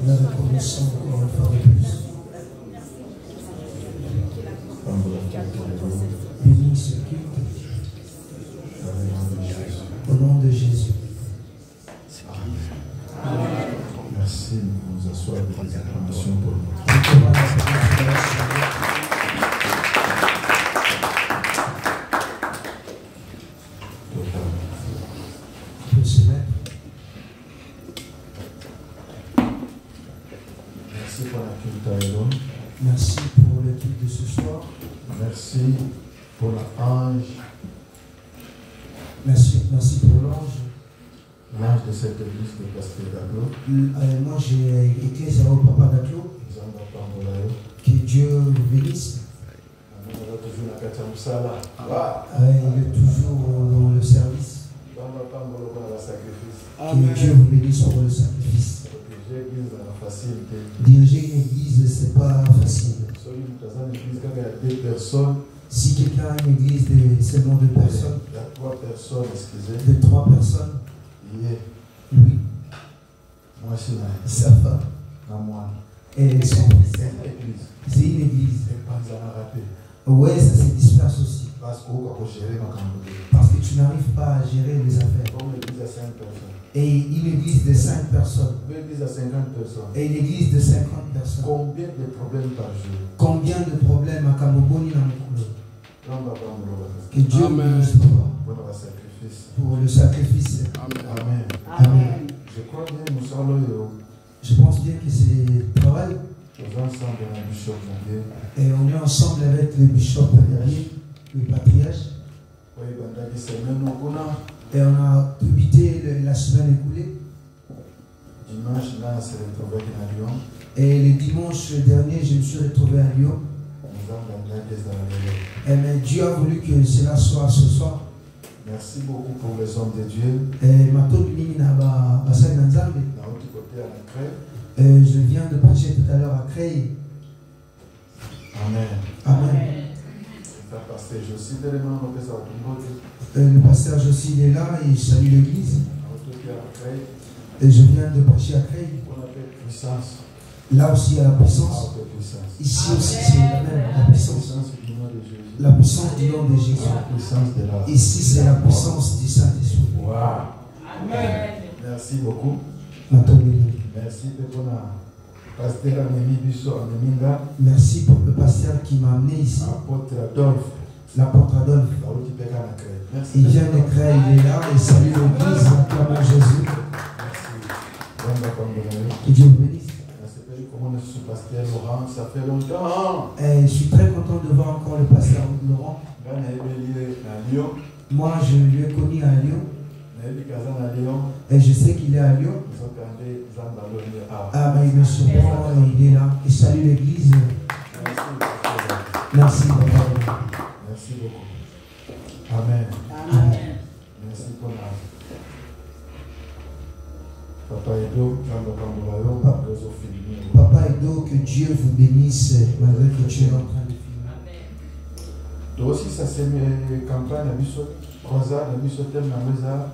La reconnaissance encore une fois de plus. Bénis ce culte. Au nom de Jésus. Merci de nous asseoir avec les acclamations pour nous. Merci pour la culte à Elon. Merci pour le culte de ce soir. Merci pour l'ange. Merci pour l'ange. L'ange de cette église de Pasteur Daglo. Moi j'ai écrit au Papa Daglo. Que Dieu vous bénisse. Il est toujours dans le service. Que Dieu vous bénisse pour le sacrifice. Diriger une église, c'est pas facile. Si quelqu'un a une église de seulement 2 personnes, de 3 personnes, oui, sa femme et son fils. C'est une église. Ouais, ça se disperse aussi. Parce que tu n'arrives pas à gérer les affaires. Et une église de 5 personnes. Et une église de 50 personnes. Combien de problèmes par jour? Combien de problèmes à Kamoboni dans le couple? Que Dieu bénisse pour le sacrifice. Amen. Amen. Je crois bien nous sommes Je pense bien que c'est travail. Et on est ensemble avec le bishop, le patriarche. Et on a habité la semaine écoulée. Dimanche, là, on s'est retrouvé à Lyon. Et le dimanche dernier, je me suis retrouvé à Lyon. Et mais Dieu a voulu que cela soit ce soir. Merci beaucoup pour les hommes de Dieu. Et je viens de prêcher tout à l'heure à Creil. Amen. Amen. Le pasteur Jossi est là et il salue l'église. Et je viens de prêcher à Creil. Là aussi il y a la puissance. Ici aussi c'est la même, la puissance. La puissance du nom de Jésus. Ici c'est la puissance du Saint-Esprit. Wow. Amen. Merci beaucoup. Merci pour Merci pour le pasteur qui m'a amené ici. L'apôtre Adolphe. Il vient de Creil, il est là et salue l'église comme Jésus. Que Dieu vous bénisse. Ça fait longtemps. Et je suis très content de voir encore le pasteur Laurent. Moi, je l'ai connu à Lyon. Et je sais qu'il est à Lyon. Ah, mais il me surprend et il est là. Il salue l'église. Merci. Merci beaucoup. Amen. Amen. Merci pour la. Papa Edo, Papa Edo, que Dieu vous bénisse malgré que tu es en train de filmer. Toi aussi, ça c'est une campagne, la mission croisade, la mission thème, la maison,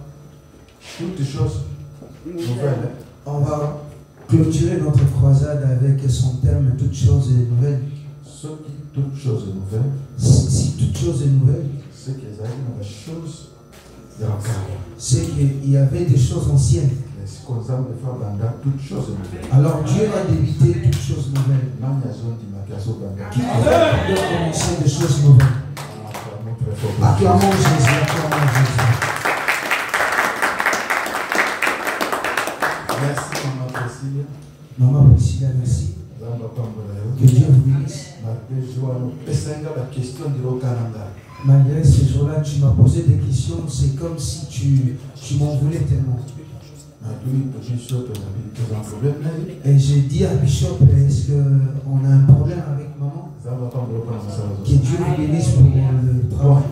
toutes les choses nouvelles. On va clôturer notre croisade avec son terme toutes choses nouvelles. Toutes choses nouvelles. Si toute chose est nouvelle, c'est qu'il y avait des choses anciennes. Alors Dieu va débiter toutes choses nouvelles. Qui veut commencer des choses nouvelles? Acclamons Jésus, acclamons Jésus. Merci maman Priscilla. Maman Priscilla, merci. Que Dieu vous bénisse. Malgré ces jours-là, tu m'as posé des questions. C'est comme si tu m'en voulais tellement. Et j'ai dit à Bishop, est-ce qu'on a un problème avec maman? Que Dieu vous bénisse pour le travail.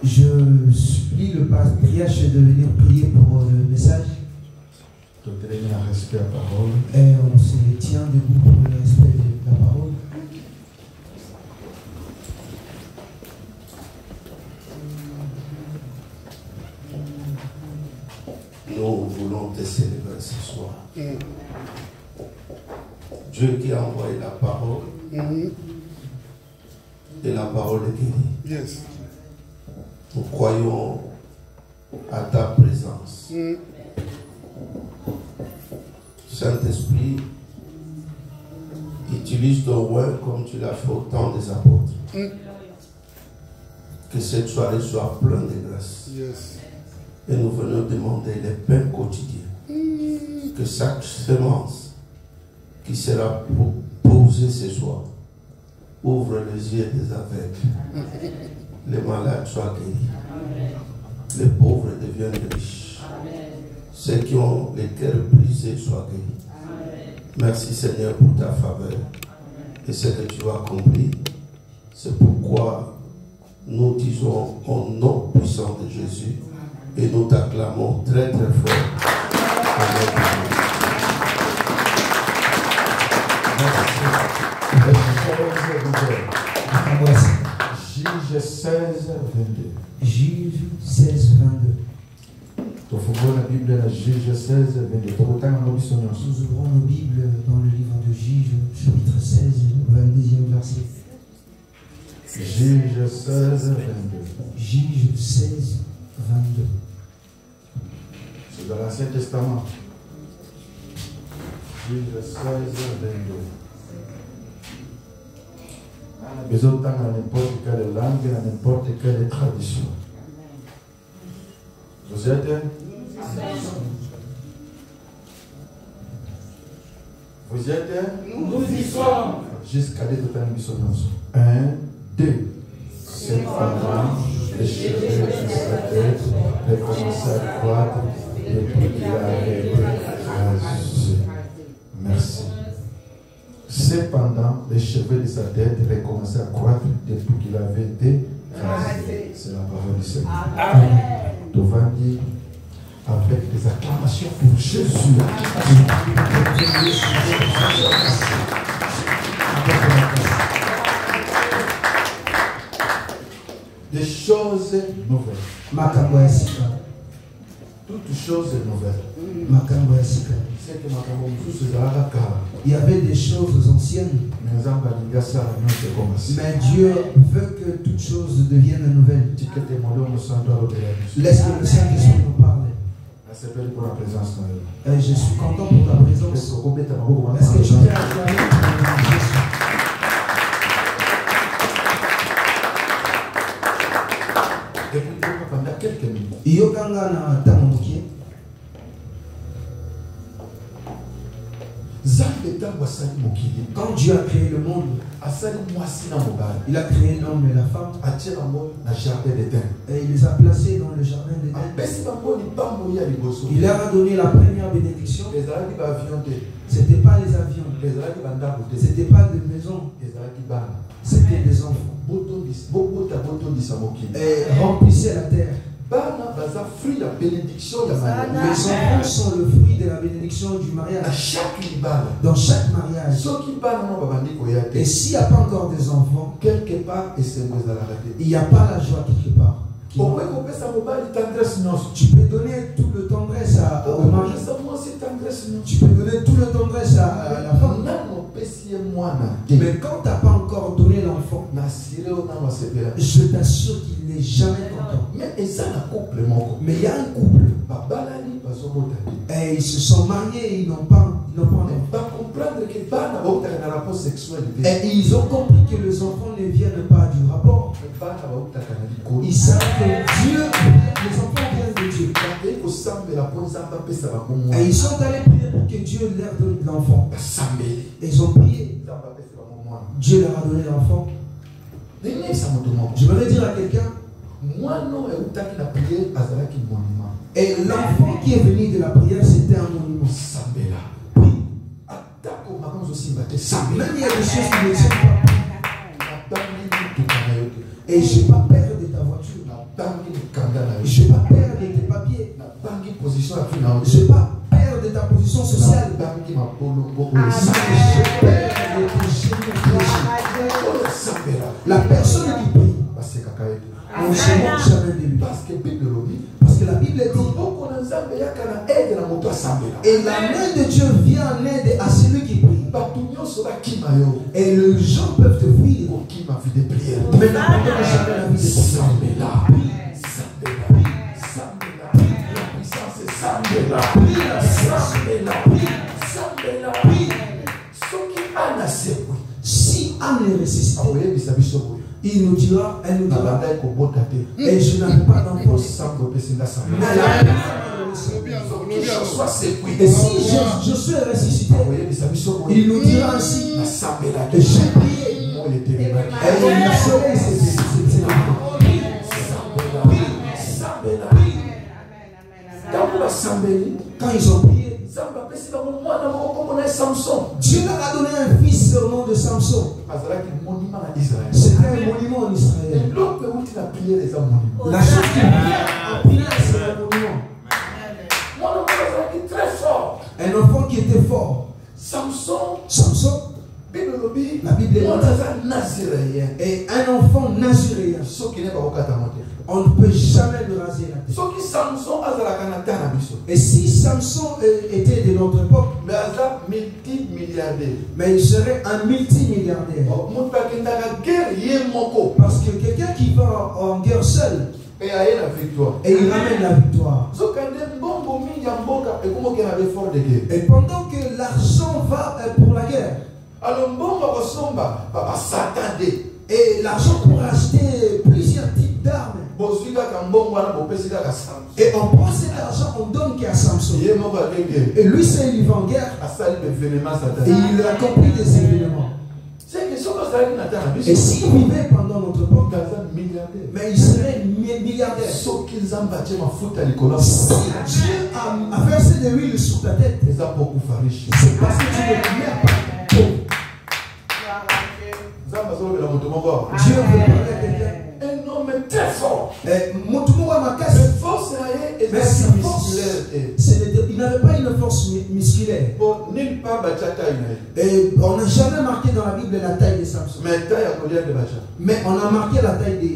Je supplie le patriarche de venir prier pour le message. Et on se tient debout pour le respect de la parole. nous voulons te célébrer ce soir. Dieu qui a envoyé la parole, et la parole est guérie. Yes. Nous croyons à ta présence. Saint-Esprit, utilise ton word comme tu l'as fait au temps des apôtres. Que cette soirée soit pleine de grâce. Yes. Et nous venons demander les pains quotidiens. Que chaque semence qui sera posée ce soir ouvre les yeux des aveugles. Les malades soient guéris. Les pauvres deviennent riches. Ceux qui ont les cœurs brisés soient guéris. Merci Seigneur pour ta faveur et ce que tu as accompli. C'est pourquoi nous disons au nom puissant de Jésus et nous t'acclamons très très fort. Merci. Juge 16, 22. Juge 16, 22. Tu ouvres la Bible dans Juge 16, 22. Nous ouvrons nos Bibles dans le livre de Juge, chapitre 16, 22e verset. Juge 16, 22. Juge 16, 22. C'est dans l'Ancien Testament. Juge 16, 22. On a besoin de temps dans n'importe quelle langue, dans n'importe quelle tradition. Vous êtes? Vous êtes? Nous y sommes. Jusqu'à l'état de dissonance. 1, 2. Cependant, les cheveux de sa tête recommençaient à croître depuis qu'il avait été rasé. Merci. Cependant, les cheveux de sa tête recommençaient à croître depuis qu'il avait été rasé. C'est la parole du Seigneur. Amen. Devant dire avec des acclamations pour Jésus. Des choses nouvelles. Toutes choses nouvelles. C'est que il y avait des choses anciennes, mais Dieu veut que toutes choses deviennent nouvelles. Laisse que le Saint-Esprit nous parle. Et je suis content pour ta présence. Est-ce que tu peux acclamer Jésus? Pendant quelques minutes. Quand Dieu a créé le monde, il a créé l'homme et la femme et il les a placés dans le jardin d'Éden. Il leur a donné la première bénédiction. Ce n'était pas les avions, ce n'était pas des maisons, c'était des enfants. Et remplissez la terre. Les enfants sont le fruit de la bénédiction du mariage. Dans chaque mariage. Et s'il n'y a pas encore des enfants, quelque part, il n'y a pas la joie quelque part. Tu peux donner tout le tendresse au mari. Tu peux donner tout le tendresse à la femme. Mais quand tu n'as pas encore donné l'enfant, je t'assure qu'il n'est jamais content. Mais il y a un couple. Et ils se sont mariés et ils n'ont pas d'enfant. Et ils ont compris que les enfants ne viennent pas du rapport. Ils savent que Dieu, les enfants viennent de Dieu. Et ils sont allés prier pour que Dieu leur donne l'enfant. Et ils ont prié. Dieu leur a donné l'enfant. Je voudrais dire à quelqu'un, et l'enfant qui est venu de la prière, c'était un monument. Prie. Même il y a des choses qui ne sont pas. Et je n'ai pas peur de ta voiture. Je n'ai pas peur de tes papiers. Je n'ai pas peur de ta position sociale. J'ai peur de tes génies. La personne qui prie, on ne se moque jamais de lui. Parce que la Bible dit, Et la main de Dieu vient en aide à celui qui prie. Et les gens peuvent te fuir. Mais n'abandonne jamais la vie de si Anne est ressuscitée, il nous dira, elle nous dira, et je n'avais pas d'enfant. Et si je suis ressuscité, il nous dira ainsi, j'ai prié. Et il a sauvé quand ils ont prié, Dieu leur a donné un fils au nom de Samson. C'était un monument en Israël. La chose qui vient en prière, c'est un monument. Un enfant qui était fort. Samson, la Bible est et un enfant naziréen. On ne peut jamais le raser la tête. Et si Samson était de notre époque, mais il serait un multimilliardaire. Parce que quelqu'un qui va en guerre seul, et il ramène la victoire. Et pendant que l'argent va pour la guerre, et l'argent pour acheter plusieurs types d'armes. Et on prend cet argent, on donne qu'à Samson. Et lui, c'est il va en guerre. Et il a accompli des événements. Et s'il vivait pendant notre époque, mais il serait milliardaire. Si Dieu a versé de l'huile sur ta tête, c'est parce que tu ne deviens pas pauvre. Dieu veut parler à quelqu'un. Un homme très fort. Mais force, il n'avait pas une force musculaire. Et on n'a jamais marqué dans la Bible la taille de Samson. Mais on a marqué la taille de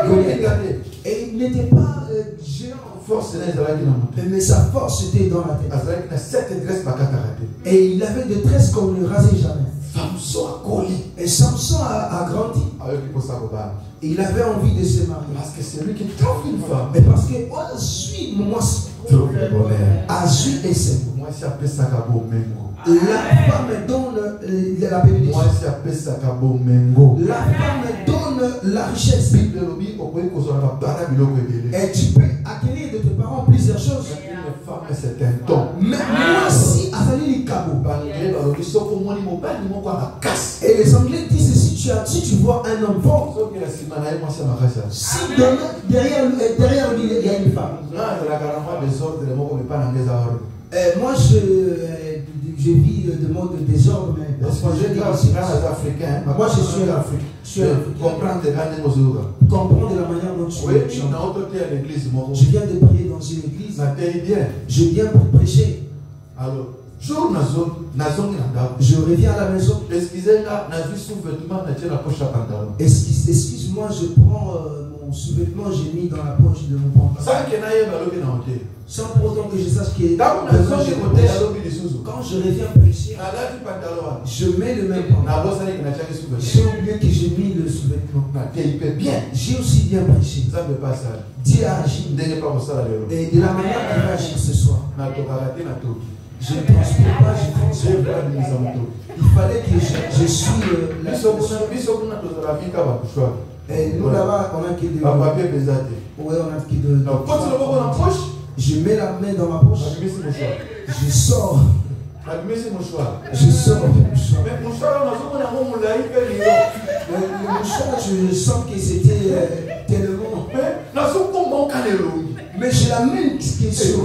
Goliath. Et il n'était pas géant. Mais sa force était dans la tête. Et il avait des tresses qu'on ne rasait jamais. Et Samson a grandi. Et il avait envie de se marier. Parce que c'est lui qui trouve une femme. Mais parce que moi, Azui et c'est moi, c'est appelé Sakabo Mengo. La femme donne la bénédiction. Moi, c'est appelé Sakabo Mengo. La femme donne la richesse. Et tu peux acquérir de tes parents plusieurs choses. Une femme, c'est un don. Mais moi aussi, Azali Kabo. Et les Anglais disent si tu vois un homme fort, si derrière lui il y a une femme. Moi je vis de mode de désordre, mais parce que je dis moi je suis en Afrique. Comprendre de la manière dont tu es. Je viens de prier dans une église. Je viens pour prêcher. Alors, je reviens à la maison. Excuse-moi, je prends mon sous-vêtement, j'ai mis dans la poche de mon pantalon. Sans pour autant que je sache que quand je reviens prêcher, je mets le même pantalon. J'ai oublié que j'ai mis le sous-vêtement. J'ai aussi bien prêché. Dieu a agi. Et de la manière qu'il va agir ce soir. Je ne transpire pas, je transpire pas. Il fallait que je suis la et nous là-bas, on a que de... Ouais, on a que de... Je mets la main dans ma poche. Je sors. Je sors du mouchoir. Le mouchoir, je sens que c'était tellement... Mais j'ai la main qui est sur...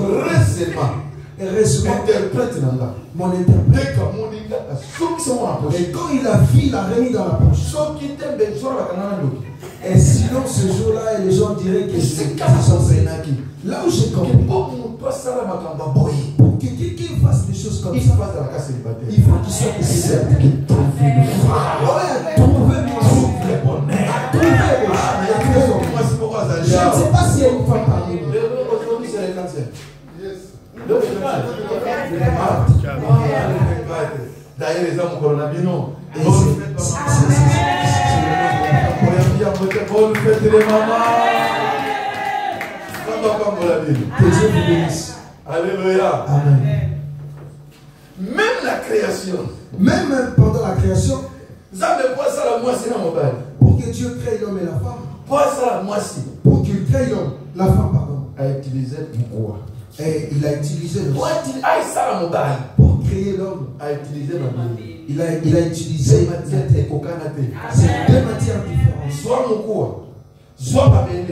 Interprète mon interprète. Et quand il a vu, il a remis dans la poche. Et sinon, ce jour-là, les gens diraient que c'est là où j'ai compris. Pour que quelqu'un fasse des choses comme ça, il faut qu'il soit célèbre. Je ne sais pas s'il y a une femme parmi nous. D'ailleurs, les hommes coronavirus. Bonne fête les mamans. Que Dieu vous bénisse. Alléluia. Amen. Même la création. Même pendant la création, pour que Dieu crée l'homme et la femme, pour qu'il crée l'homme, la femme, pardon, a utilisé quoi? Et il a utilisé le pour créer l'homme. Il a utilisé ces deux matières différentes.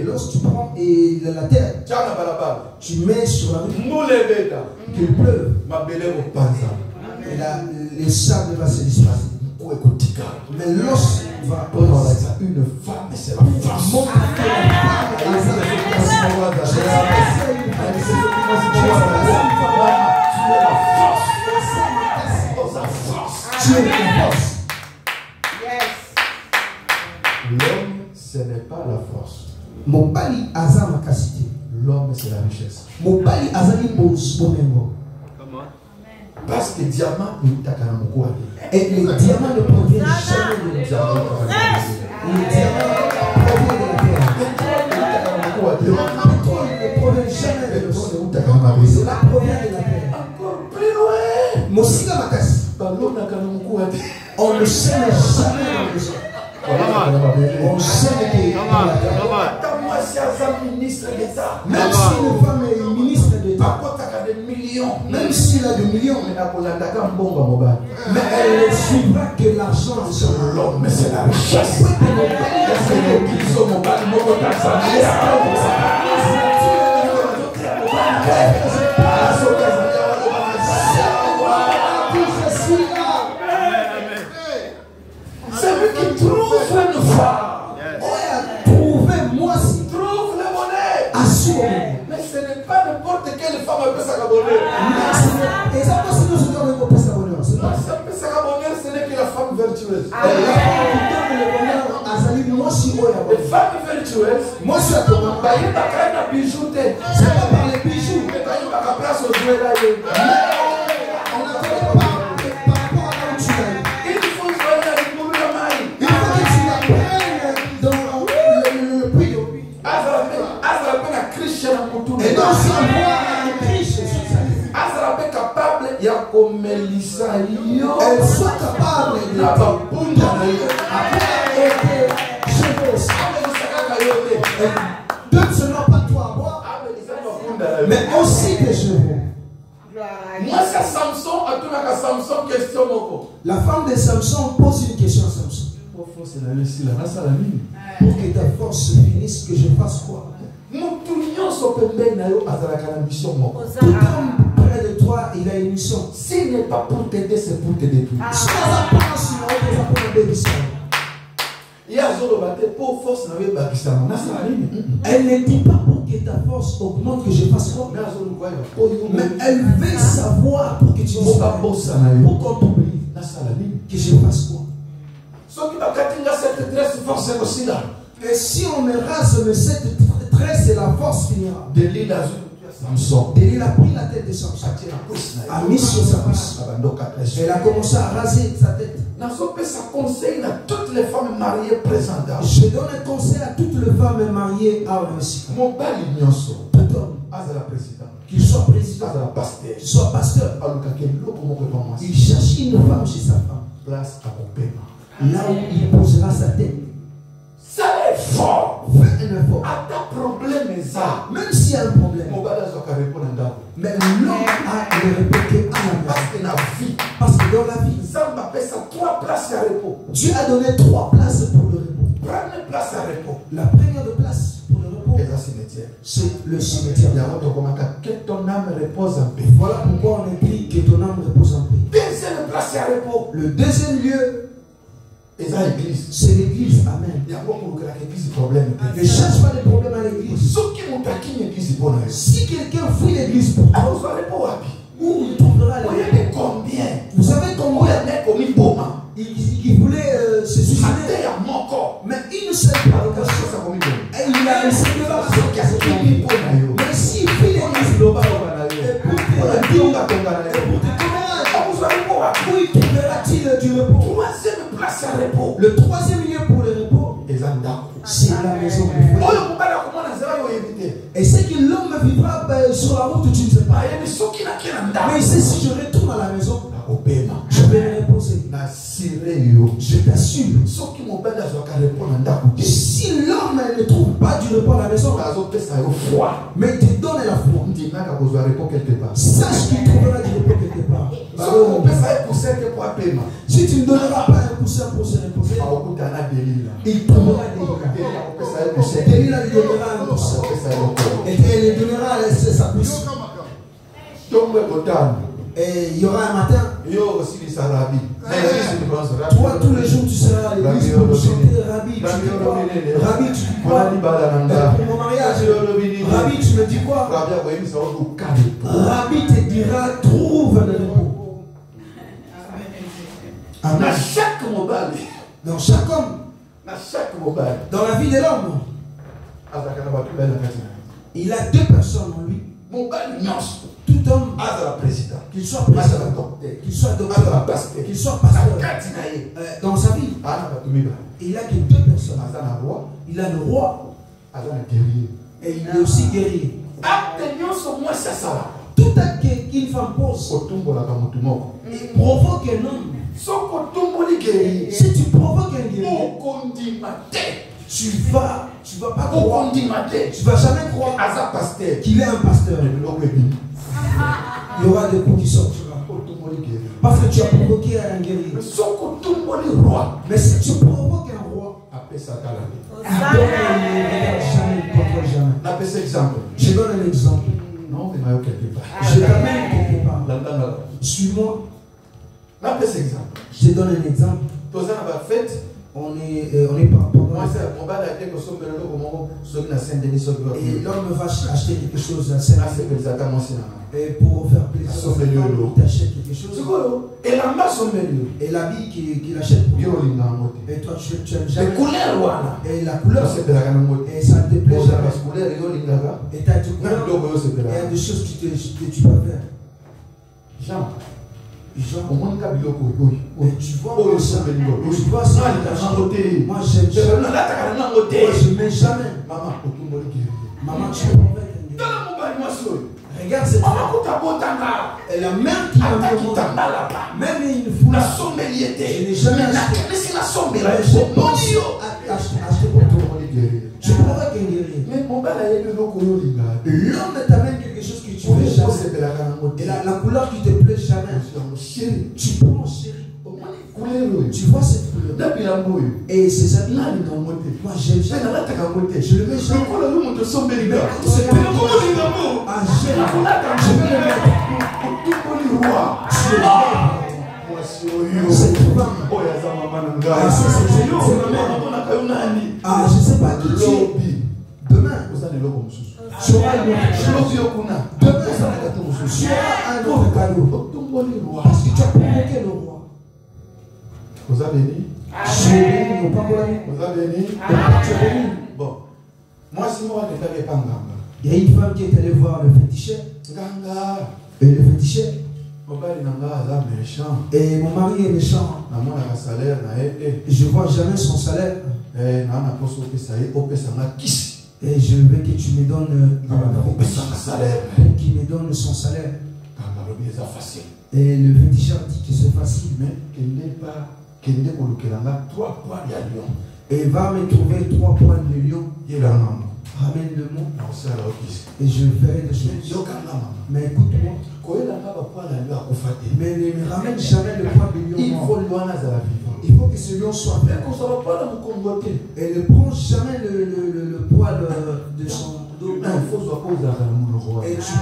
Lorsque tu prends la terre, tu mets sur la rue, qu'il pleuve, et les sables va se disperser. Mais lorsque tu vas une femme, c'est la femme. Tu es la force. L'homme, ce n'est pas la force. Mobali aza makasité. L'homme, c'est la richesse. Mobali azali bomengo. Parce que diamant, et les diamants ne proviennent jamais de la terre. Les diamants proviennent de la terre. Le pétrole ne provient jamais de l'océan. Cela provient de la terre. Encore plus loin. Mosika makasi. On ne sait jamais dans les gens. On sait que même si une femme est ministre d'État, même s'il a des millions, mais elle ne suivra que l'argent de son l'homme, mais c'est la richesse. C'est lui qui trouve une femme. Trouvez-moi si. Trouve la monnaie. Assure-moi. Mais ce n'est pas n'importe quelle femme qui peut s'abonner. Et ça passe nous ce qu'on peut s'abonner. Ce n'est que la femme vertueuse. Les femmes vertueuses, moi je suis à toi. c'est pas par les bijoux. On a et donc si on voit un Christ, elle soit capable de donne seulement pas toi à boire, mais aussi des chevaux. La femme de Samson pose une question à Samson. Pour que ta force se finisse, que je fasse quoi? Tout homme près de toi, il a une mission. S'il n'est pas pour t'aider, c'est pour te détruire. Elle ne dit pas pour que ta force augmente, que je fasse quoi? Mais elle veut savoir pour que tu dises pour qu'on t'oublie, que je fasse quoi? Et si on me rase, mais cette tresse et la force finira. Delilah a pris la tête de Samson, a mis sur sa cuisse. Elle a commencé à raser sa tête. Je donne un conseil à toutes les femmes mariées à un cycle. Tout homme, qu'il soit président, qu'il soit pasteur, il cherche une femme chez sa femme. Là où il posera sa tête. Ça est fort. Fais un effort. À ta problème, même s'il y a un problème. Mais l'homme a le répété à la vie. Parce que dans la vie, Dieu a donné 3 places pour le repos. Première place à repos. La première place pour le repos, c'est le cimetière. Que ton âme repose en paix. Voilà pourquoi on écrit que ton âme repose en paix. Deuxième place à repos. Le deuxième lieu, c'est l'église. Amen. Ne cherche pas de problème à l'église. Si quelqu'un fuit l'église pour toi, où il trouvera l'église? Vous savez combien il voulait se suicider, mais une seule provocation et il a essayé de faire. Mais s'il fuit l'église, sur la route, tu ne sais pas. Mais il sait, si je retourne à la maison, je vais me reposer. Je t'assure. Si l'homme ne trouve pas du repos à la maison, mais il te donne la foi, sache qu'il trouvera du repos quelque part. Si tu ne donneras pas un coussin pour se reposer, il trouvera des Délila lui donnera un coussin. Et il lui donnera à laisser sa puce. Et il y aura un matin. Toi, tous les jours, tu seras à l'église pour chanter Rabbi. Tu dis quoi? Rabbi, tu dis quoi? Pour mon mariage, Rabbi, tu me dis quoi? Rabbi te dira, trouve le repos. Amen. Dans chaque homme, dans la vie de l'homme, il a deux personnes en lui. Tout homme, qu'il soit président, qu'il soit docteur, qu'il soit pasteur, dans sa vie, il a que deux personnes. Il a le roi et il est aussi guerrier. Tout acte qu'une femme pose et provoque un homme. Si tu provoques un guerrier, tu vas pas croire, tu vas jamais croire qu'il est un pasteur. Il y aura des coups qui sortiront. Parce que tu as provoqué un guerrier. Mais si tu provoques un roi, je donne un exemple. Je t'amène quelque part. Suis-moi. Je te donne un exemple. On est pas pendant. Et l'homme va acheter quelque chose à Saint-Denis. Et pour faire plaisir, il t'achète quelque chose. Et l'habit qu'il achète pour toi. Et toi, tu aimes jamais. Et la couleur. Et ça ne te plaît jamais. Et tu as des couleurs. Et il y a des choses que tu peux faire. Jean, tu vois ça, moi j'aime jamais. Moi je mets jamais. Maman, tu peux pas. Regarde cette femme. Et la mère qui m'a mis même une foule. Je n'ai jamais acheté. Acheté pour toi. Tu pourras qu'un guerrier. L'homme t'amène quelque chose que tu veux jamais. Et la couleur qui te plaît jamais. Tu prends chérie. Tu vois cette couleur. Et ces habits, moi j'aime jamais. Je le mets jamais. Je vais le mettre. C'est ah, je ne sais pas qui tu es. Demain, tu auras un autre cadeau. Parce que tu as provoqué le roi. Vous avez béni? Je suis béni, pas vous avez béni? Tu es béni. Bon. Moi, si moi, je ne fais pas ngamba. Il y a une femme qui est allée voir le féticheur. Et le féticheur. Et mon mari est méchant. Et je ne vois jamais son salaire. Et je veux que tu me donnes qu'il me donne son salaire. Et le féticheur dit que c'est facile. Et va me trouver 3 points de lion. Ramène le mot. Et je ferai des choses. Mais écoute-moi. Mais ne me ramène jamais le poids de lion. Il faut que ce lion soit vert. Et ne prends jamais le poids de son dos. Et tu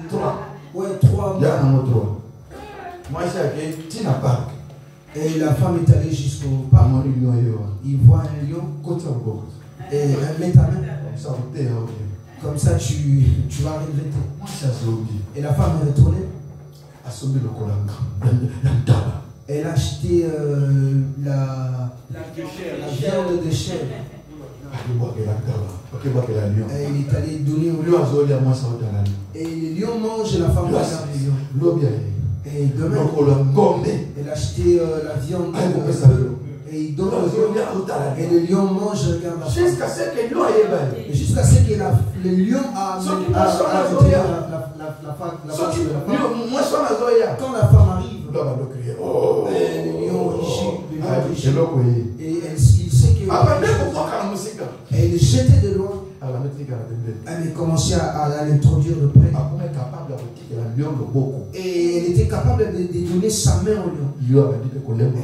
prends 3. Et la femme est allée jusqu'au parc. Il voit un lion. Et elle met ta main. Comme ça, tu vas regretter. Et la femme est retournée. Elle a acheté la viande de chèvre. Et il est allé donner au lion. Et le lion mange et la femme regarde le lion. Et demain, elle a acheté la viande. Et il donne le lion. Et le lion mange et regarde la femme. Jusqu'à ce que le lion ait Et jusqu'à ce que le lion a retiré la femme. Quand la femme arrive, le lion rugit. Et il sait que. Et il est jeté de loin. Elle commençait à l'introduire de près. Et elle était capable de donner sa main au lion.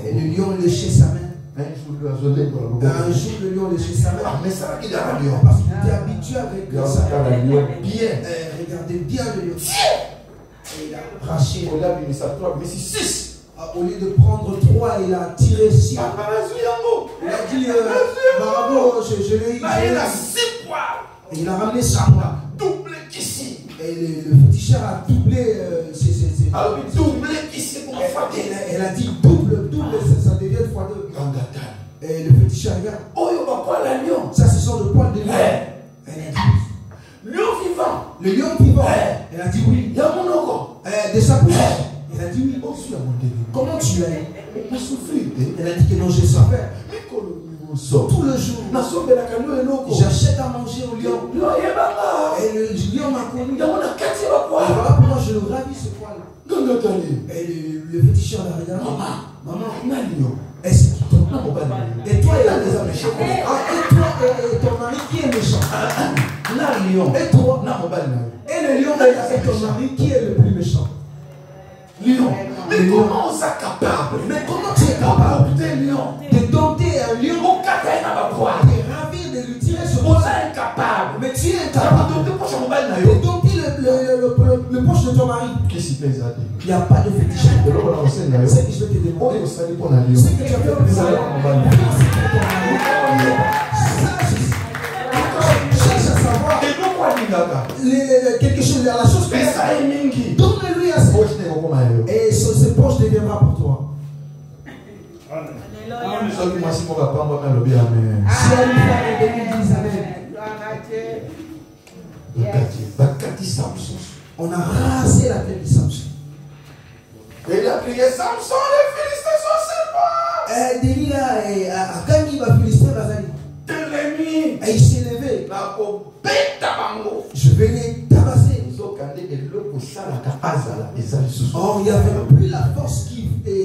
Et le lion léchait sa main. Un jour, le lion léchait sa main. Parce qu'il était habitué avec ça. Regardez bien le lion. Et il a arraché. Au lieu de prendre 3, il a tiré 6. Il a dit bravo, je l'ai eu. Et il a ramené ça. Et le féticheur a doublé ses. Elle a dit double, ça devient x2. Et le féticheur regarde. Ça, ce sont le poil de lion. Elle a dit lion vivant. Le lion vivant. Elle a dit oui. De sa bouche. Elle a dit oui. Comment tu l'as eu? Elle a dit que non, j'ai souffert. Tout le jour, j'achète à manger au lion. Et le lion m'a connu. Et voilà pourquoi je le ravis ce poil. Et le féticheur la regarde. Maman, est-ce qu'il tombe? Et toi, il a des amis méchants. Et toi, et ton mari qui est méchant? Et toi, et le lion, et ton mari qui est le plus méchant? Lion. Mais comment on est capable? Mais comment tu es capable de dompter un lion? De ravir, de lui tirer ce poil? Mais tu es incapable de dompter le poche de ton mari. Il n'y a pas de fétiche. C'est ce que je vais te demander. C'est que tu as fait pour ton mari. Cherche à savoir quelque chose, la chose que donne-lui à ses poches. Et ses poches deviendra pour toi. On a rasé la tête de Samson. Il a crié Samson, les Philistins sont et il s'est levé. Je vais les tabasser. Oh, il n'y avait plus la force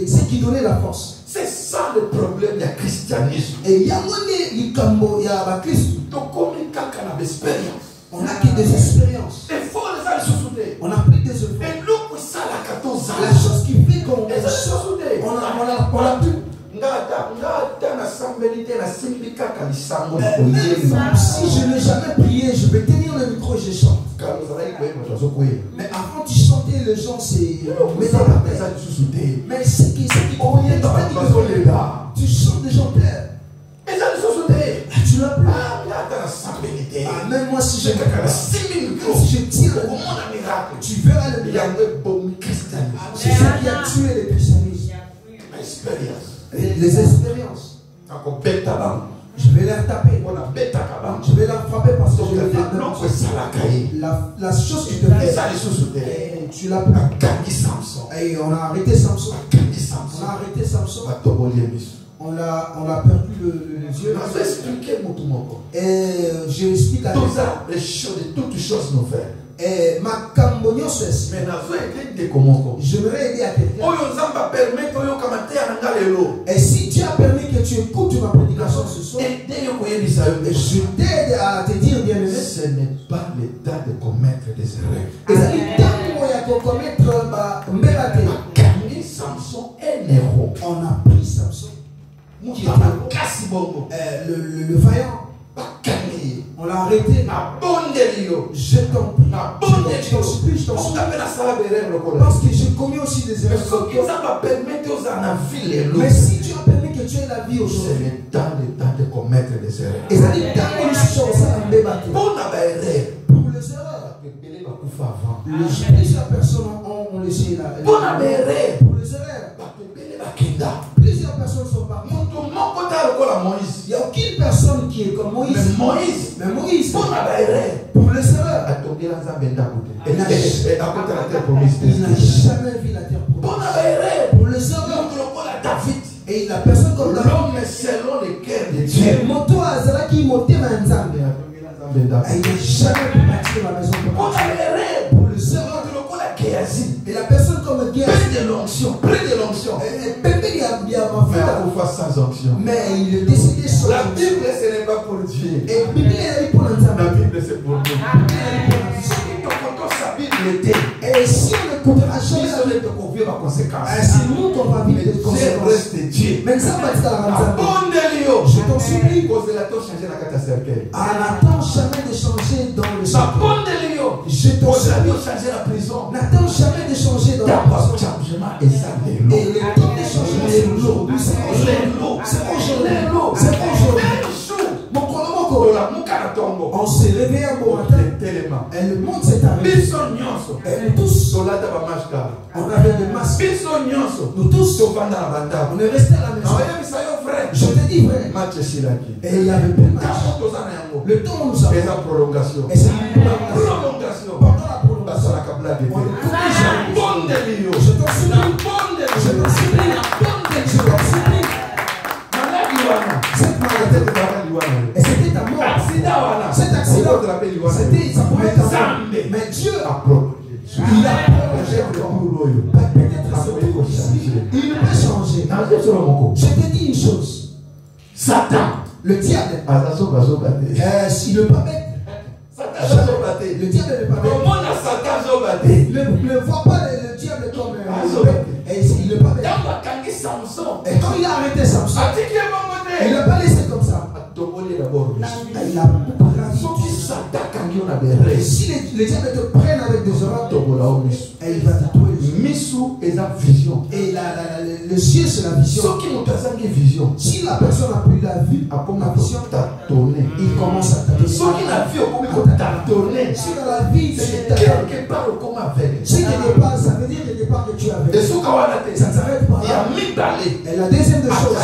c'est qui donnait la force. C'est ça le problème du christianisme. Et il y a Christ. On n'a que des expériences. On a pris des efforts. La chose qui fait qu'on a pu. Si je n'ai jamais prié, je vais tenir le micro et je chante. Mais avant tu chantais, les gens c'est. Mais c'est qui tu chantes, les gens pleurent. Tu l'as plus. Même moi si je tire, tu verras le miracle. C'est ce qui a tué les christianismes. Les expériences. Je vais les taper. Je vais la frapper parce que je vais la chose que je te fais. Tu l'as pris. Et on a arrêté Samson. On a perdu les yeux. Et je explique à ça. Toutes choses nous fait. Et ma cambonio cesse. J'aimerais aider à quelqu'un. Et si Dieu a permis que tu écoutes ma prédication ce soir, je t'aide à te dire, bien aimé, ce n'est pas le temps de commettre des erreurs. Et ça dit, tant qu'on y a commettre Samson est un héros. On a pris Samson. Le vaillant. On l'a arrêté. Je t'en prie. Je t'en supplie, je t'en supplie. Parce que j'ai commis aussi des erreurs. Mais si tu as permis que tu aies la vie aujourd'hui, c'est le temps de commettre des erreurs. Et ça dit, tant qu'on chose à débattre. Pour les erreurs. Plusieurs personnes ont laissé la. Pour les erreurs. Plusieurs personnes sont parties. Il n'y a aucune personne qui est comme Moïse. Mais Moïse, pour les erreurs, il n'a jamais vu la terre promise. Pour les erreurs, Et la personne comme David, l'homme est selon le cœur de Dieu. moto azala qui monte manzambe. Il n'a jamais pu bâtir la maison Pour pour le servant de et la personne comme Géasi, de l'onction, près de l'onction. Mais il est décidé sur la Bible, ce n'est pas pour Dieu. Et la Bible est pour la Bible, c'est pour nous. Et si on ne coupera jamais, c'est nous qu'on va vivre les conséquences. Mais ça va être je t'en supplie. N'attends jamais de changer dans le cercueil. Je t'en supplie. N'attends jamais de changer dans le cercueil. Et le temps de changer, c'est aujourd'hui. C'est aujourd'hui. C'est aujourd'hui. On s'est réveillé un bon matin. Et le monde s'est arrêté. Et nous tous, on avait des masques. Nous tous, on est restés à la maison. Je te dis vrai. Et il y avait plus de match. Le temps nous a. Et c'est une prolongation. Pendant la prolongation, je t'en supplie. Je t'en supplie. Je t'en supplie. Cette maladie, et c'était ta mort. Cet accident, c'était ça pouvait être ta mort. Mais Dieu a prolongé. Il a prolongé. Peut-être il peut changer. Je te dis une chose. Satan, le diable, il ne peut pas mettre. Le diable ne peut pas mettre. Ne vois pas le diable comme il ne peut pas mettre. Et quand il a arrêté Samson, il n'a pas laissé comme ça. Il a et si les diables te prennent avec des oreilles, et il va te tuer. Et le ciel, c'est la vision. Si la personne n'a plus la vue, la vision, il commence à t'attaquer. Si dans la vie, quelque part, si quelque part, ça veut dire quelque part que tu es avec. Ça ne s'arrête pas là. Et la deuxième des choses,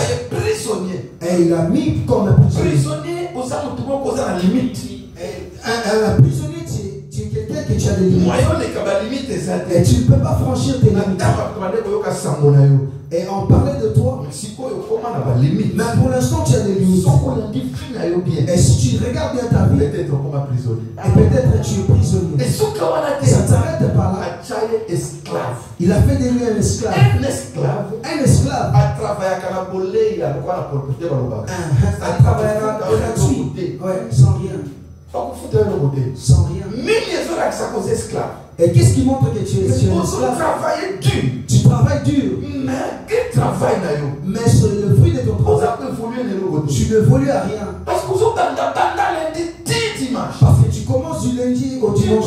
et il a mis comme un prisonnier. Un prisonnier, tu es quelqu'un que tu as des limites. Et tu ne peux pas franchir tes limites. Et on parlait de toi. Mais pour l'instant, tu as des limites. Et si tu regardes bien ta vie, et peut-être tu es prisonnier. Ça ne s'arrête pas là. Il a fait de lui un esclave. Un esclave. À travailler là-dessus. Ouais, sans rien. Sans rien. Et qu'est-ce qui montre que tu es esclave? Tu travailles dur. Mais sur le fruit de ton travail, tu ne évolues à rien. Parce que tu commences du lundi au dimanche.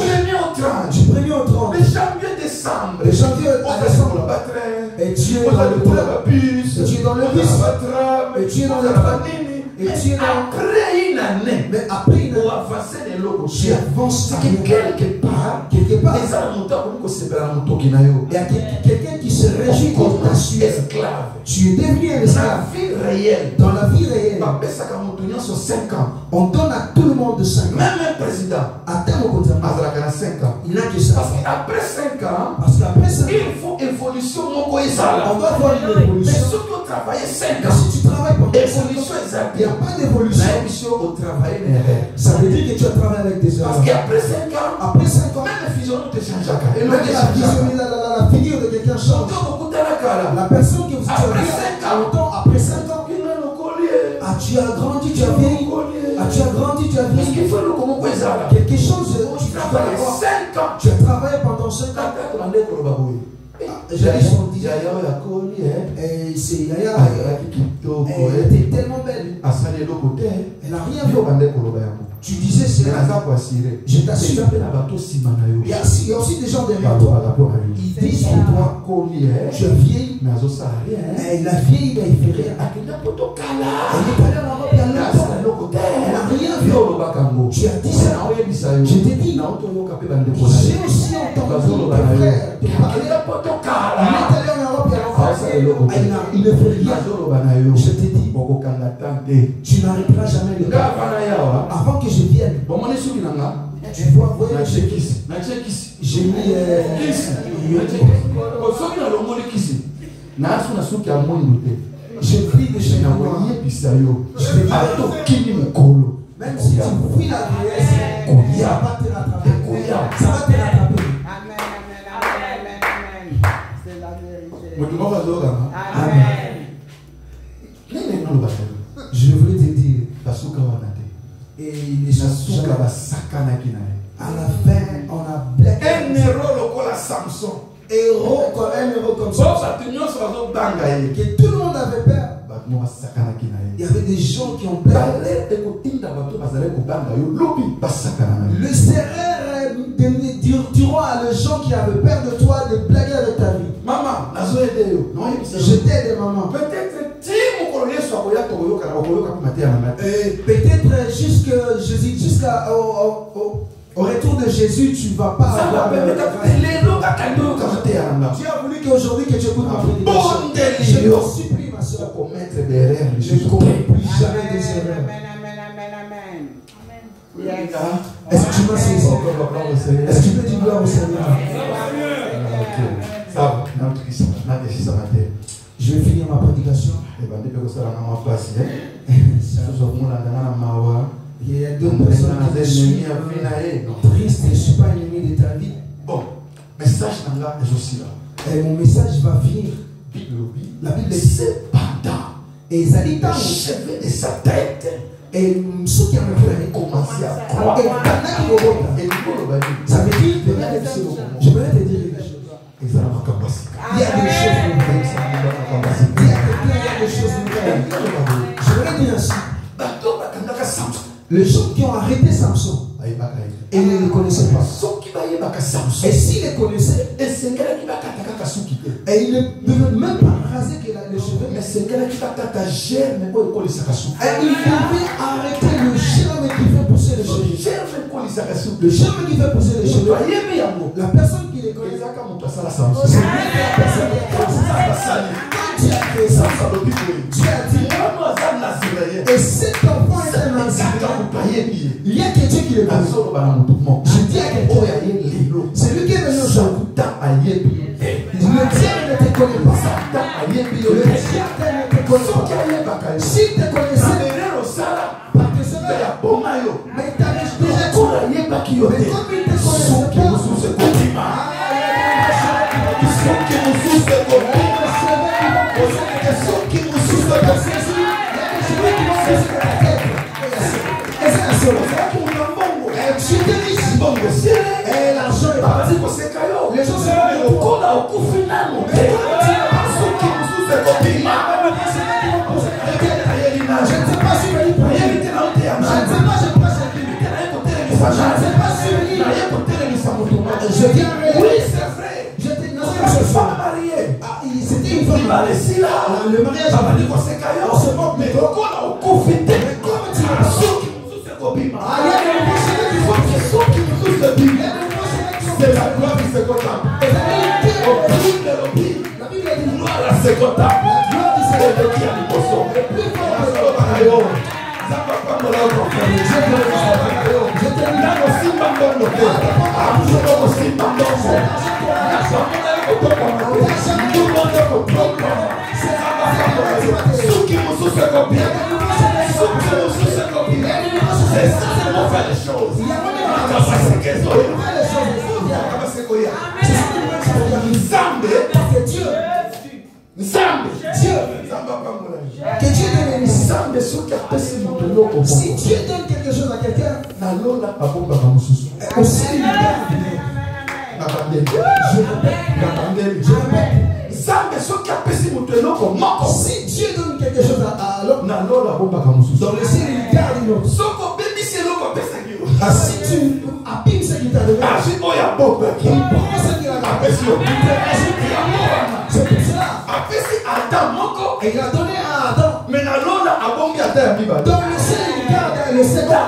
Du 1er au 30. Le janvier à décembre. Et tu es dans le bus. Et tu es dans le bus. Et tu es dans le tram. Et tu es dans... Après une année. Mais après une année. Pour avancer les logos. Tu avances. Quelque part. Il y a quelqu'un qui se réjouit de ta suite. Tu es devenu un esclave. Dans la vie réelle. On donne à tout le monde de 5 ans. Même un président. À tel moment, il n'a que ça. Parce qu'après 5 ans, il faut évolution. On va voir une évolution. Mais surtout travailler 5 ans. Si tu travailles pour évolution, il n'y a pas d'évolution. Ça veut dire que tu as travaillé avec des heures. Parce qu'après 5 ans, même la vision te change. Et la figure de quelqu'un change. La personne que vous après 5 ans, ah, tu as grandi, tu as vieilli. Ah, tu as grandi, tu as vieilli. Quelque chose, tu travailles 5 ans. Tu as travaillé pendant 5 ans. J'ai dit, et c'est Yaya. Elle était tellement belle. Elle n'a rien vu. Tu disais c'est je t'assure. Il y a aussi des gens derrière toi. Ils disent que toi, tu as vieilli. Et la vieille, il ne fait rien. Elle n'est pas là dans l'Europe. Elle n'a rien vu. Tu as dit ça. Je t'ai dit. J'ai aussi entendu ton frère te parler. Il est allé en Europe et il ne fait rien. Je t'ai dit, tu n'arriveras jamais le cas. Avant que je vienne, tu vois, j'ai mis Je prie de chez moi. Même si tu fuis la vieillesse, ça va te rattraper. Ça va te rattraper. Amen. C'est la vérité. Amen. Je voulais te dire, et il est à la fin, on a blagué. Un héros lokola Samson. Un héros comme ça. Que tout le monde avait peur. Il y avait des gens qui ont peur. Le serreur durant les gens qui avaient peur de toi de blaguer avec ta vie. Maman, Je t'aide, maman. peut-être Peut-être jusqu'au retour de Jésus, tu ne vas pas avoir. Tu as voulu qu'aujourd'hui que tu écoutes ma prédication. Je te supplie, ma soeur. Je ne commets plus jamais des erreurs. Amen. Est-ce que tu m'as saisi? Est-ce que tu peux dire gloire au Seigneur? Je vais finir ma prédication. Il y a deux personnes qui suis triste et je ne suis pas ennemi de ta vie. Bon, message Et mon message va venir. La Bible dit cependant, et Zalita le cheveu de sa tête et ceux qui ont fait commencé à croître. Ça veut dire que je voulais te dire quelque chose. Il y a des choses nouvelles. Il y a des choses nouvelles. Je voulais dire ainsi. Les gens qui ont arrêté Samson, et ils ne le connaissaient pas. Et s'ils le connaissaient, et ils ne devaient même pas raser les cheveux. Et ils devaient arrêter le germe qui fait pousser les cheveux. Le germe qui fait pousser les cheveux. La personne qui les connaît, c'est la personne qui a fait ça. Tu as dit, et cet enfant est un Nazirien. Il y a quelqu'un qui le connaît. Je dis à quelqu'un, c'est lui qui est venu aujourd'hui. Le diable ne te connaît pas. Le diable ne te connaît pas. S'il te connaissait, parce que c'est vrai. Mais tu avais déjà tout. Mais comme il ne te connaissait pas, et l'argent est parti. Les gens se font je ne sais pas si je vais prier. Je ne sais pas, je passe je viens. Oui, c'est vrai. J'étais une femme mariée. C'était une femme mariée. Le mariage, on se moque, mais comme tu c'est la gloire qui se contemple. La Bible dit gloire à se contemple. La gloire qui se si Dieu donne quelque chose à quelqu'un, aussi il si Dieu donne quelque chose à l'autre, dans le ciel il garde une autre. Si tu abîmes ce qu'il t'a donné, il prend ce qu'il a donné. C'est pour cela. Et il a donné à Adam. Dans le ciel il garde le second.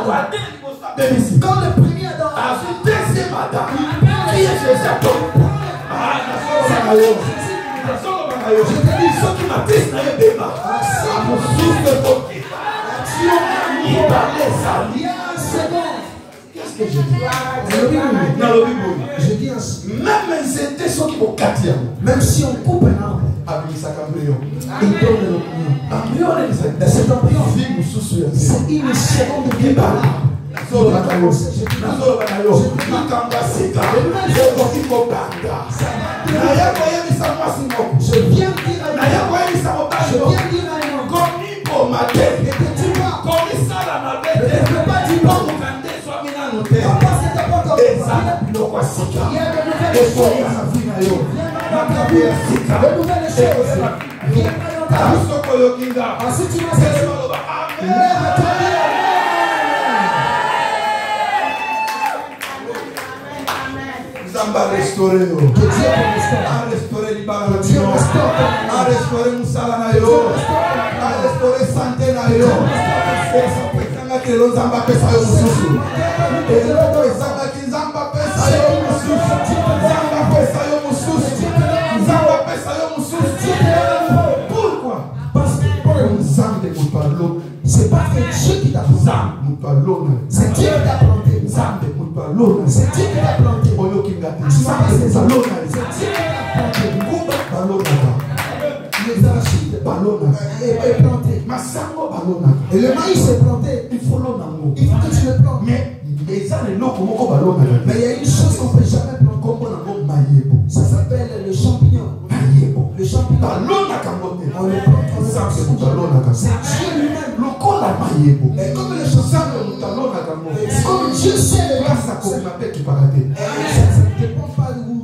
Quand le premier Adam a vu deuxième Adam, qui est Jésus. Je te dis, ceux qui m'attestent, qu'est-ce que je dis? Je dis ainsi. Même si on coupe un arbre, Il donne l'opinion. Et cet embryon, c'est une seconde de vie par là. Je viens dire à Zamba restaurer yo. Que Dieu restaure libara yo. A restaurer musala na yo. A restaurer santé na yo. Esa petanga que lo zamba pesa yo mususu. Eloko zamba ki zamba pesa yo mususu. Zamba pesa yo mususu. Zamba pesa yo mususu. Pourquoi? Parce que pour un zamba de parlo, c'est pas que Dieu qui t'a planté. C'est Dieu qui t'a planté. C'est Dieu qui t'a planté. Les arachides est planté. Et le maïs est planté. Il faut que tu le plantes. Mais il y a une chose qu'on ne peut jamais planter. Ça s'appelle le champignon. Le champignon. On le plante. C'est Dieu lui-même. Et comme le champignon, comme Dieu sait le reste, ça ne dépend pas de vous.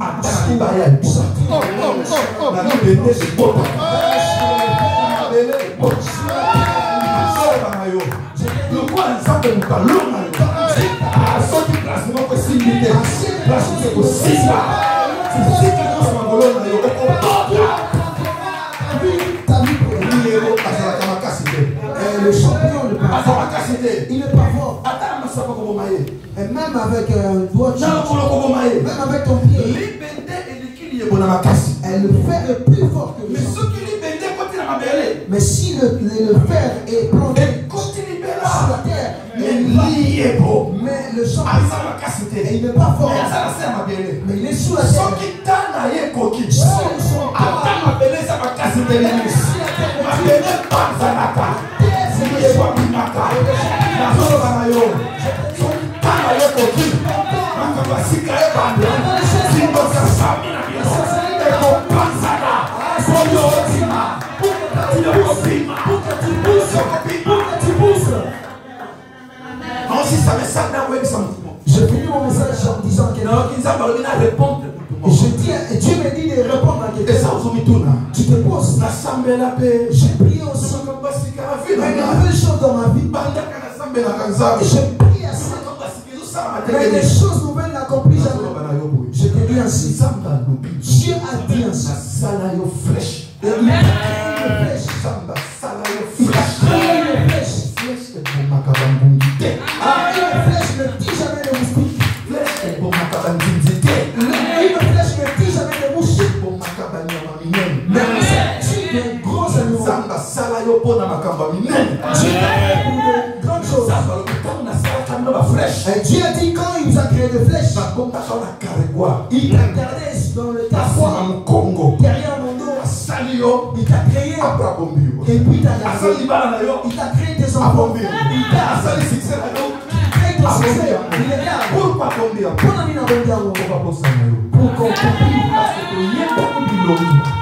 Le champignon ne peut pas. Il n'est pas fort. Et même avec un doigt, même avec ton pied, elle le fer est plus fort que lui. Mais si le fer est planté sur la terre, mais le champignon, il n'est pas fort. Mais il est sous la terre. Je finis mon message en disant que je dis, Dieu me dit de répondre à quelqu'un. Tu te poses. J'ai prié aussi. Mais il y a une chose dans ma vie. Je prie assez. Mais les choses nouvelles n'accomplissent jamais. Je te dis ainsi. Dieu a dit ainsi. Il a créé une flèche. Il a créé une flèche. Une flèche ne dit jamais de moustique. Une flèche ne dit jamais de mouche. Mais c'est de gros animaux. Dieu Dieu a dit quand il vous a créé des flèches, il t'a gardé dans le carrefour, derrière mon dos, il t'a créé, et puis il t'a gardé, il t'a créé des enfants, il t'a créé ton succès, il est là. Pourquoi pour qu'on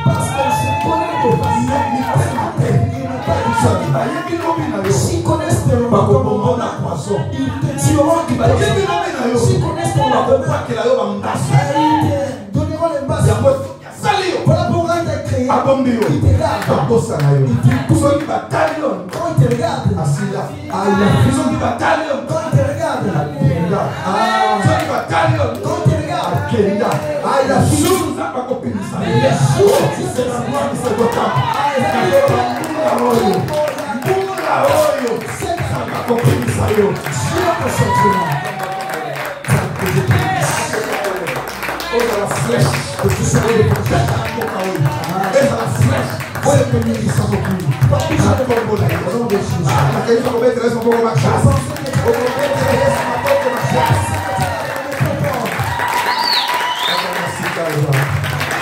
parce que je connais tes facettes. S'ils connaissent tes noms, ils te tueront. S'ils connaissent ton nom, ils te donneront les masses. Voilà pourquoi il t'a créé. Il te regarde. Quand il te regarde, quand il te regarde, il a fini.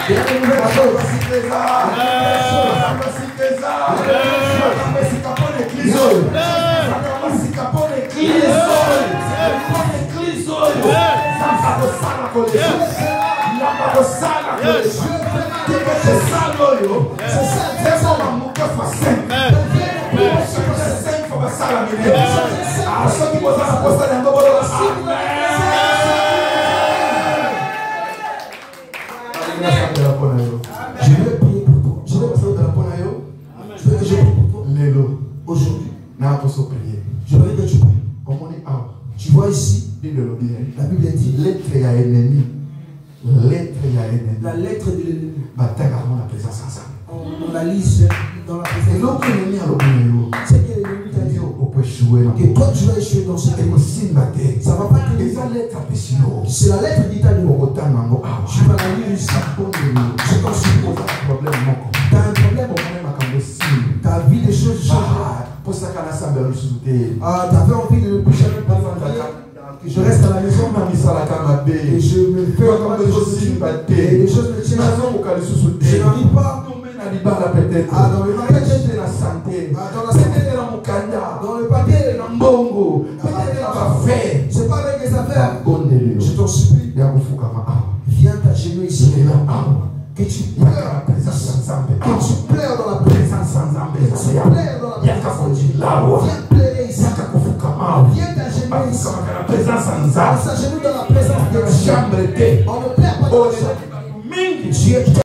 Il y a de nouvelles choses. Je vais prier pour toi. Je vais passer au drapeau. Je veux que je prie pour toi. Aujourd'hui, je veux que tu pries. Tu vois ici, la Bible dit la lettre de l'ennemi. On la lise dans la présence. C'est que l'ennemi t'a dit que toi tu vas échouer dans ce pays. Ça ne va pas te dire. C'est la lettre d'Italie. Tu vas la lire ici. Je t'en suppose. Tu as un problème. Ta vie des choses changent. Tu avais envie de ne plus jamais parler. Que je reste à la maison et je me fais encore des choses et les choses me tiennent. Je n'arrive pas dans le mariage, dans la santé, dans le papier, c'est pas avec les affaires. Je t'en supplie, viens t'agenouiller ici. Que tu pleures dans la présence sans âme. Que tu pleures dans la présence. Viens pleurer ici. Viens t'agenouiller ici. On s'agenouille dans la présence de Dieu. On